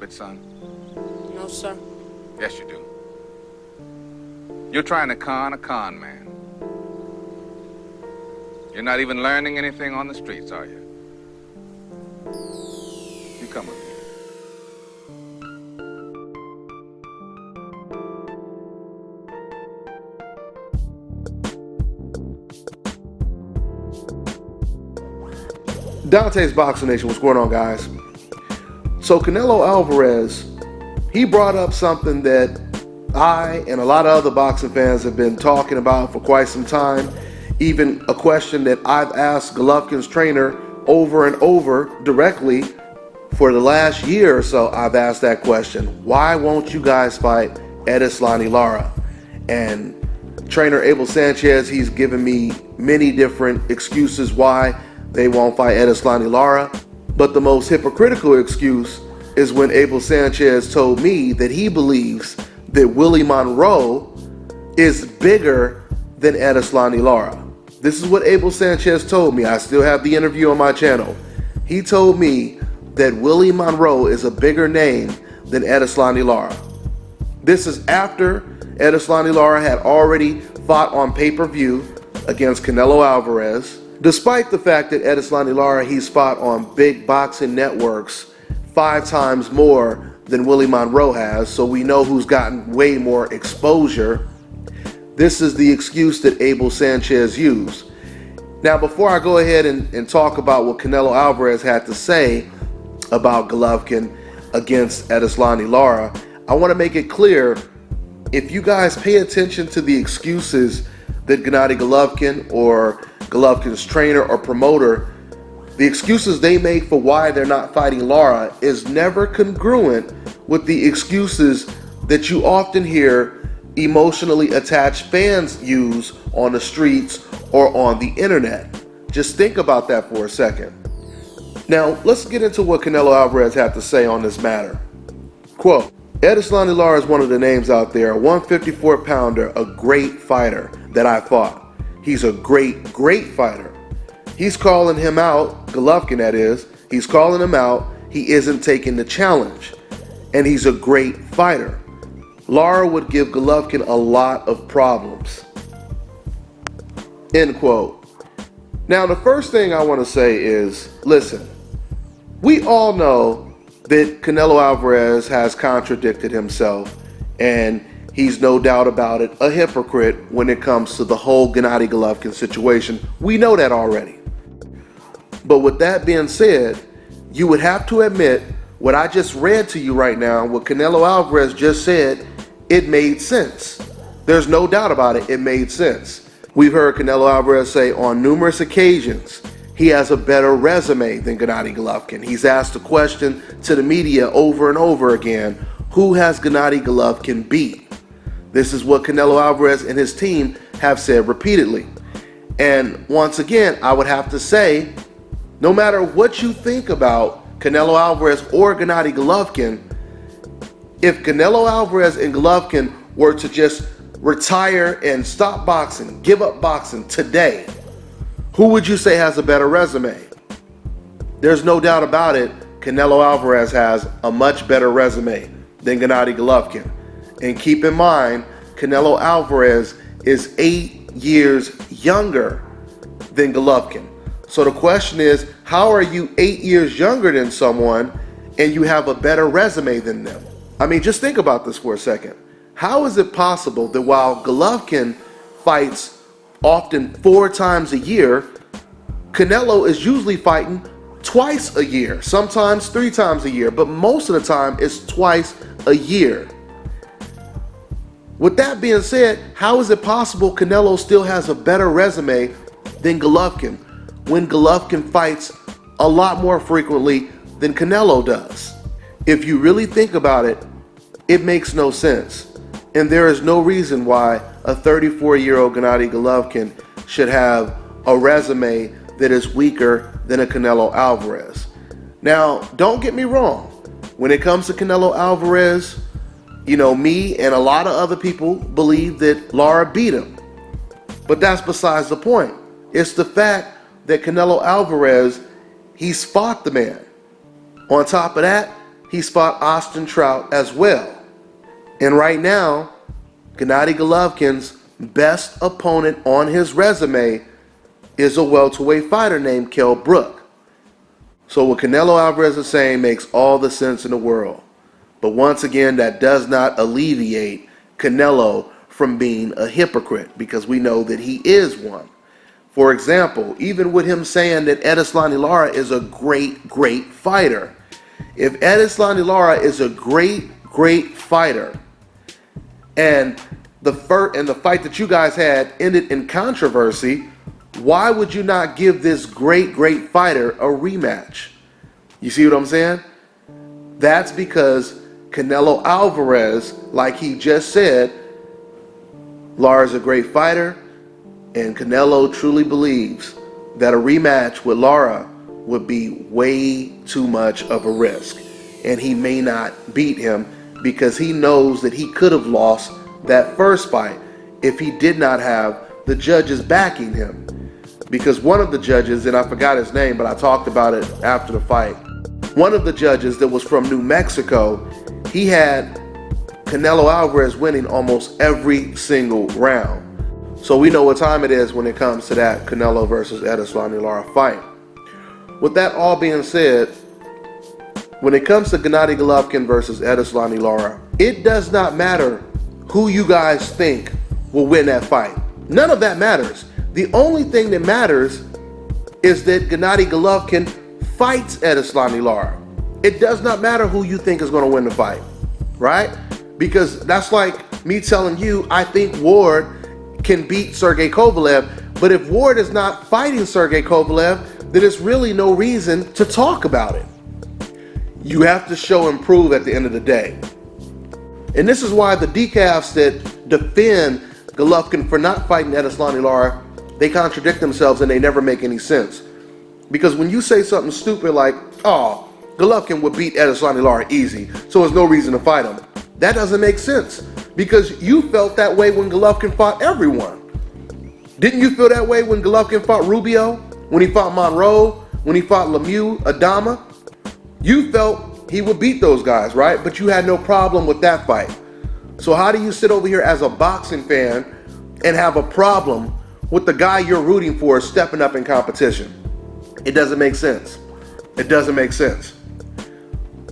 stupid, son? No, sir. Yes, you do. You're trying to con a con man. You're not even learning anything on the streets, are you? You come with me. DONTAE'S Boxing Nation, what's going on, guys? So Canelo Alvarez, he brought up something that I and a lot of other boxing fans have been talking about for quite some time. Even a question that I've asked Golovkin's trainer over and over directly for the last year or so. I've asked that question: why won't you guys fight Edeslani Lara? And trainer Abel Sanchez, he's given me many different excuses why they won't fight Edeslani Lara. But the most hypocritical excuse is when Abel Sanchez told me that he believes that Willie Monroe is bigger than Edeslani Lara. This is what Abel Sanchez told me. I still have the interview on my channel. He told me that Willie Monroe is a bigger name than Edeslani Lara. This is after Edeslani Lara had already fought on pay-per-view against Canelo Alvarez. Despite the fact that Edeslani Lara, he's fought on big boxing networks 5 times more than Willie Monroe has, so we know who's gotten way more exposure. This is the excuse that Abel Sanchez used. Now, before I go ahead and talk about what Canelo Alvarez had to say about Golovkin against Edeslani Lara, I want to make it clear, if you guys pay attention to the excuses that Gennady Golovkin or Golovkin's trainer or promoter, the excuses they make for why they're not fighting Lara is never congruent with the excuses that you often hear emotionally attached fans use on the streets or on the internet. Just think about that for a second. Now, let's get into what Canelo Alvarez had to say on this matter. Quote, Edeslani Lara is one of the names out there, a 154-pounder, a great fighter that I fought. He's a great fighter. He's calling him out, Golovkin that is, he's calling him out. He isn't taking the challenge. And he's a great fighter. Lara would give Golovkin a lot of problems. End quote. Now, the first thing I want to say is, listen, we all know that Canelo Alvarez has contradicted himself, and he's no doubt about it a hypocrite when it comes to the whole Gennady Golovkin situation. We know that already. But with that being said, you would have to admit what I just read to you right now, what Canelo Alvarez just said, it made sense. There's no doubt about it, it made sense. We've heard Canelo Alvarez say on numerous occasions he has a better resume than Gennady Golovkin. He's asked the question to the media over and over again, who has Gennady Golovkin beat? This is what Canelo Alvarez and his team have said repeatedly. And once again, I would have to say, no matter what you think about Canelo Alvarez or Gennady Golovkin, if Canelo Alvarez and Golovkin were to just retire and stop boxing, give up boxing today, who would you say has a better resume? There's no doubt about it, Canelo Alvarez has a much better resume than Gennady Golovkin. And keep in mind, Canelo Alvarez is 8 years younger than Golovkin. So the question is, how are you 8 years younger than someone and you have a better resume than them? I mean, just think about this for a second. How is it possible that while Golovkin fights often 4 times a year, Canelo is usually fighting twice a year, sometimes 3 times a year, but most of the time it's twice a year? With that being said, how is it possible Canelo still has a better resume than Golovkin when Golovkin fights a lot more frequently than Canelo does? If you really think about it, it makes no sense. And there is no reason why a 34-year-old Gennady Golovkin should have a resume that is weaker than a Canelo Alvarez. Now, don't get me wrong. When it comes to Canelo Alvarez, you know, me and a lot of other people believe that Lara beat him. But that's besides the point. It's the fact that Canelo Alvarez, he's fought the man. On top of that, he's fought Austin Trout as well. And right now, Gennady Golovkin's best opponent on his resume is a welterweight fighter named Kell Brook. So what Canelo Alvarez is saying makes all the sense in the world. But once again, that does not alleviate Canelo from being a hypocrite, because we know that he is one. For example, even with him saying that Erislandy Lara is a great fighter. If Erislandy Lara is a great fighter, and the fight that you guys had ended in controversy, why would you not give this great fighter a rematch? You see what I'm saying? That's because Canelo Alvarez, like he just said, Lara's a great fighter, and Canelo truly believes that a rematch with Lara would be way too much of a risk, and he may not beat him because he knows that he could have lost that first fight if he did not have the judges backing him. Because one of the judges, and I forgot his name, but I talked about it after the fight, one of the judges that was from New Mexico, he had Canelo Alvarez winning almost every single round. So we know what time it is when it comes to that Canelo versus Erislandy Lara fight. With that all being said, when it comes to Gennady Golovkin versus Erislandy Lara, it does not matter who you guys think will win that fight. None of that matters. The only thing that matters is that Gennady Golovkin fights Erislandy Lara. It does not matter who you think is going to win the fight, right? Because that's like me telling you I think Ward can beat Sergey Kovalev, but if Ward is not fighting Sergey Kovalev, then it's really no reason to talk about it. You have to show and prove at the end of the day. And this is why the decafs that defend Golovkin for not fighting Erislandy Lara, they contradict themselves and they never make any sense. Because when you say something stupid like, oh, Golovkin would beat Erislandy Lara easy, so there's no reason to fight him, that doesn't make sense. Because you felt that way when Golovkin fought everyone. Didn't you feel that way when Golovkin fought Rubio? When he fought Monroe? When he fought Lemieux, Adama? You felt he would beat those guys, right? But you had no problem with that fight. So how do you sit over here as a boxing fan and have a problem with the guy you're rooting for stepping up in competition? It doesn't make sense. It doesn't make sense.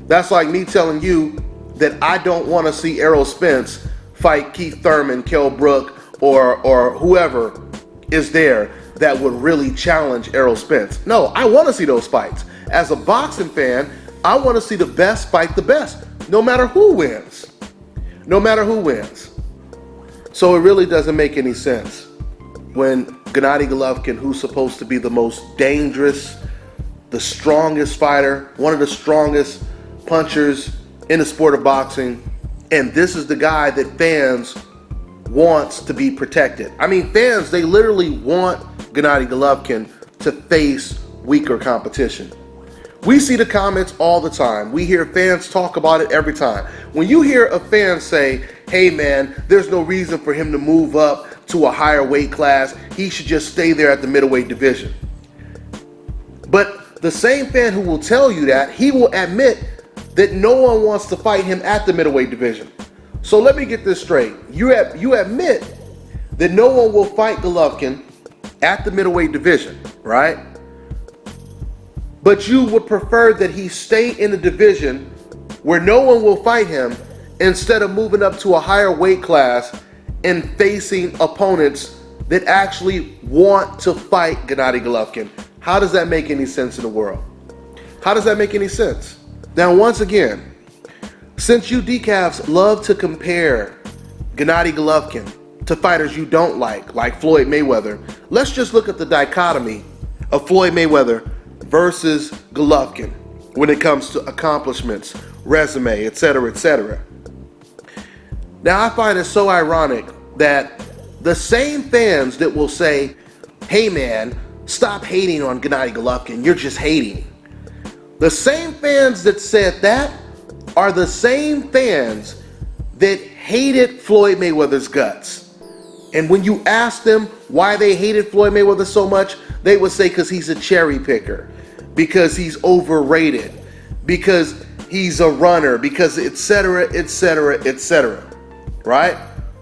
That's like me telling you that I don't want to see Errol Spence fight Keith Thurman, Kell Brook, or whoever is there that would really challenge Errol Spence. No, I want to see those fights. As a boxing fan, I want to see the best fight the best, no matter who wins. No matter who wins. So it really doesn't make any sense when Gennady Golovkin, who's supposed to be the most dangerous, the strongest fighter, one of the strongest punchers in the sport of boxing, and this is the guy that fans wants to be protected. I mean, fans, they literally want Gennady Golovkin to face weaker competition. We see the comments all the time. We hear fans talk about it every time. When you hear a fan say, hey man, there's no reason for him to move up to a higher weight class, he should just stay there at the middleweight division. But the same fan who will tell you that, he will admit that no one wants to fight him at the middleweight division. So let me get this straight. You admit that no one will fight Golovkin at the middleweight division, right? But you would prefer that he stay in a division where no one will fight him instead of moving up to a higher weight class and facing opponents that actually want to fight Gennady Golovkin. How does that make any sense in the world? How does that make any sense? Now, once again, since you decafs love to compare Gennady Golovkin to fighters you don't like Floyd Mayweather, let's just look at the dichotomy of Floyd Mayweather versus Golovkin when it comes to accomplishments, resume, etc., etc. Now, I find it so ironic that the same fans that will say, hey man, stop hating on Gennady Golovkin, you're just hating. The same fans that said that are the same fans that hated Floyd Mayweather's guts. And when you ask them why they hated Floyd Mayweather so much, they would say because he's a cherry picker, because he's overrated, because he's a runner, because etc., etc., etc., right?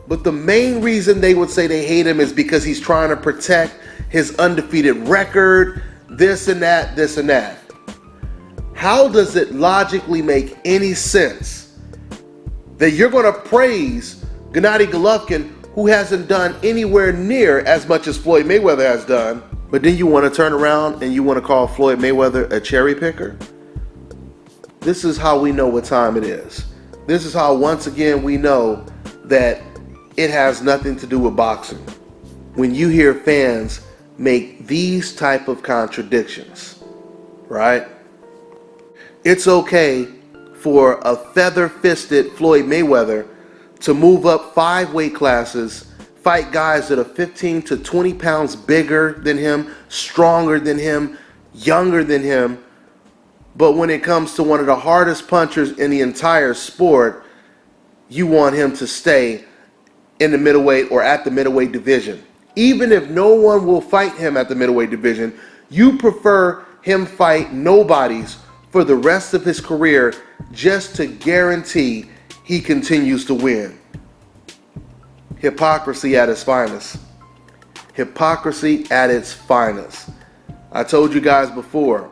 But the main reason they would say they hate him is because he's trying to protect his undefeated record, this and that, this and that. How does it logically make any sense that you're going to praise Gennady Golovkin, who hasn't done anywhere near as much as Floyd Mayweather has done, but then you want to turn around and you want to call Floyd Mayweather a cherry picker? This is how we know what time it is. This is how, once again, we know that it has nothing to do with boxing. When you hear fans make these type of contradictions, right? It's okay for a feather-fisted Floyd Mayweather to move up 5 weight classes, fight guys that are 15 to 20 pounds bigger than him, stronger than him, younger than him. But when it comes to one of the hardest punchers in the entire sport, you want him to stay in the middleweight or at the middleweight division. Even if no one will fight him at the middleweight division, you prefer him fight nobodies for the rest of his career just to guarantee he continues to win. Hypocrisy at its finest. Hypocrisy at its finest. I told you guys before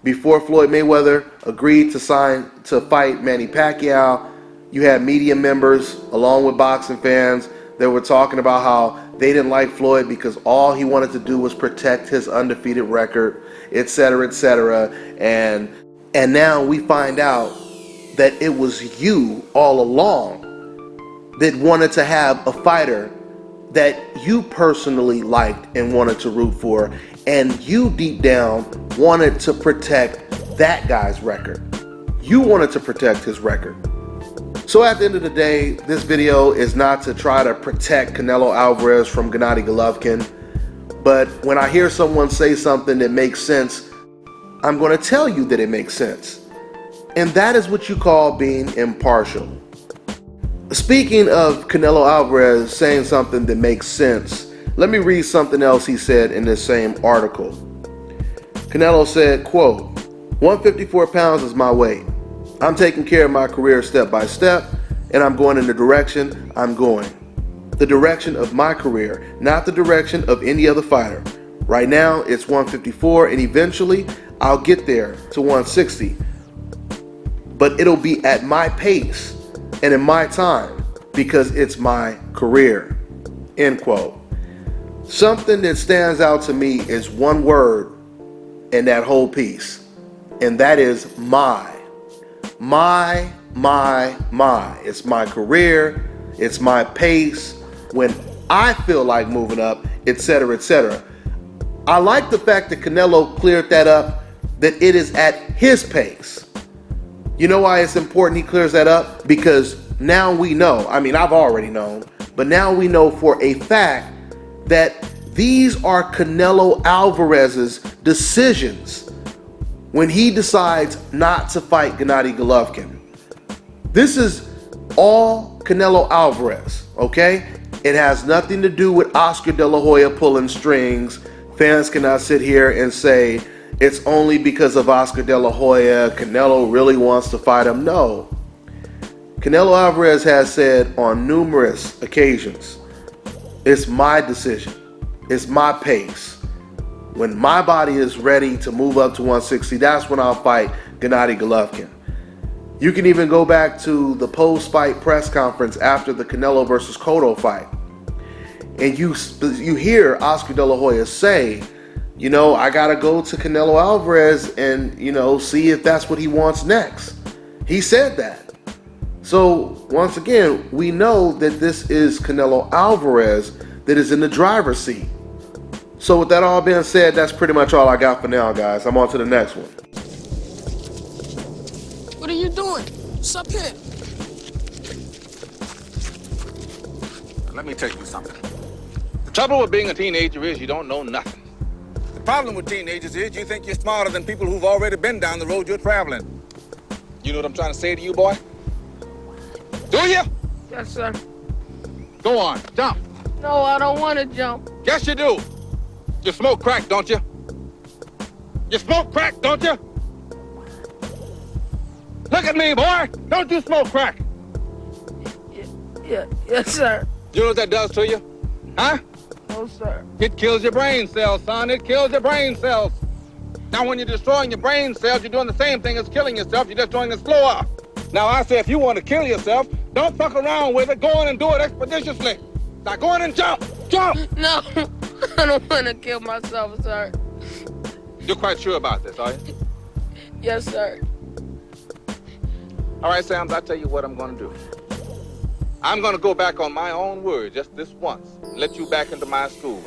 Floyd Mayweather agreed to fight Manny Pacquiao, you had media members along with boxing fans that were talking about how they didn't like Floyd because all he wanted to do was protect his undefeated record, etc., etc. And now we find out that it was you all along that wanted to have a fighter that you personally liked and wanted to root for, and you deep down wanted to protect that guy's record. You wanted to protect his record. So at the end of the day, this video is not to try to protect Canelo Alvarez from Gennady Golovkin, but when I hear someone say something that makes sense, I'm going to tell you that it makes sense. And that is what you call being impartial. Speaking of Canelo Alvarez saying something that makes sense, let me read something else he said in this same article. Canelo said, quote, 154 pounds is my weight. I'm taking care of my career step by step, and I'm going in the direction I'm going. The direction of my career, not the direction of any other fighter. Right now, it's 154, and eventually, I'll get there to 160. But it'll be at my pace and in my time because it's my career. End quote. Something that stands out to me is one word in that whole piece, and that is my. My. It's my career. It's my pace. When I feel like moving up, etc., etc. I like the fact that Canelo cleared that up, that it is at his pace. You know why it's important he clears that up? Because now we know, I mean, I've already known, but now we know for a fact that these are Canelo Alvarez's decisions when he decides not to fight Gennady Golovkin. This is all Canelo Alvarez, okay? It has nothing to do with Oscar De La Hoya pulling strings. Fans cannot sit here and say it's only because of Oscar De La Hoya, Canelo really wants to fight him. No. Canelo Alvarez has said on numerous occasions, it's my decision. It's my pace. When my body is ready to move up to 160, that's when I'll fight Gennady Golovkin. You can even go back to the post-fight press conference after the Canelo versus Cotto fight. And you hear Oscar De La Hoya say, you know, I got to go to Canelo Alvarez and, you know, see if that's what he wants next. He said that. So, once again, we know that this is Canelo Alvarez that is in the driver's seat. So with that all being said, that's pretty much all I got for now, guys. I'm on to the next one. What are you doing? What's up here? Let me tell you something. The trouble with being a teenager is you don't know nothing. The problem with teenagers is you think you're smarter than people who've already been down the road you're traveling. You know what I'm trying to say to you, boy? Do you? Yes, sir. Go on, jump. No, I don't want to jump. Yes, you do. You smoke crack, don't you? You smoke crack, don't you? Look at me, boy. Don't you smoke crack. Yes, sir. You know what that does to you? Huh? No, sir. It kills your brain cells, son. It kills your brain cells. Now, when you're destroying your brain cells, you're doing the same thing as killing yourself. You're just doing it slower. Now, I say if you want to kill yourself, don't fuck around with it. Go in and do it expeditiously. Now, go in and jump. Jump! No, I don't want to kill myself, sir. You're quite sure about this, are you? Yes, sir. All right, Sam, I'll tell you what I'm going to do. I'm going to go back on my own word just this once and let you back into my school.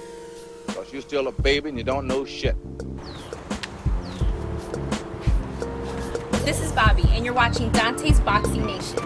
Because you're still a baby and you don't know shit. This is Bobby, and you're watching Dante's Boxing Nation.